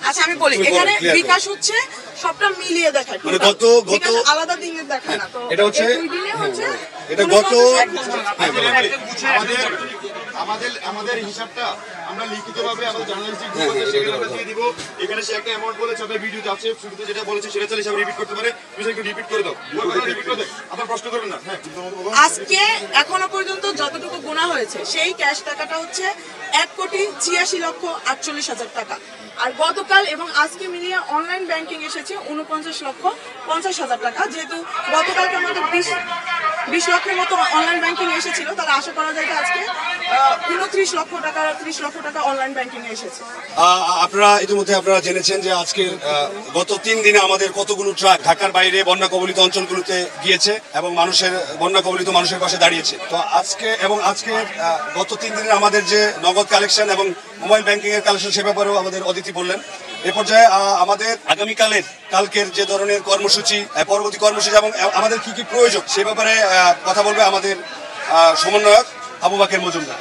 আচ্ছা আমি বলি, এখানে বিকাশ হচ্ছে সবটা মিলিয়ে দেখায়, মানে গত আলাদা দিনের দেখায় না। তো এটা হচ্ছে এটা গত আমাদের হিসাবটা আমরা লিখিতভাবে আমাদের জার্নালিস্টিক সেখানে দিয়ে দিব। এখানে সে একটা অ্যামাউন্ট বলেছে, আপনার ভিডিওতে আছে, শুরুতে যেটা বলেছে সেটা চাইলে সব রিপিট করতে পারে। তুমি একটু রিপিট করে দাও, রিপিট করে দাও, আপনার প্রশ্ন করবেন না। হ্যাঁ, আজকে এখনো পর্যন্ত যতটুকু গোনা হয়েছে সেই ক্যাশ টাকাটা হচ্ছে 1,86,48,00,000 টাকা। আর গতকাল এবং আজকে মিলিয়ে অনলাইন ব্যাংকিং এসেছে 49,50,000 টাকা। যেহেতু গতকালকে আমাদের 20 লক্ষের মতো অনলাইন ব্যাংকিং এসেছিল, তাহলে আশা করা যায় যে আজকে 29 লক্ষ টাকা 30 লক্ষ টাকা অনলাইন ব্যাংকিং এসেছে। আপনারা ইতিমধ্যে আপনারা জেনেছেন যে আজকে গত 3 দিনে আমাদের কতগুলো ট্রাক ঢাকার বাইরে বন্যা কবলিত অঞ্চলগুলোতে গিয়েছে এবং বন্যা কবলিত মানুষের পাশে দাঁড়িয়েছে। তো আজকে গত 3 দিনে আমাদের যে নগদ কালেকশন এবং মোবাইল ব্যাংকিং এর কালেকশন সে ব্যাপারেও আমাদের অতিথি বললেন। এ পর্যায়ে আমাদের কালকের যে ধরনের কর্মসূচি, পরবর্তী কর্মসূচি এবং আমাদের কি কি প্রয়োজন সে ব্যাপারে কথা বলবে আমাদের সমন্বয়ক আবু বাকের মজুমদার।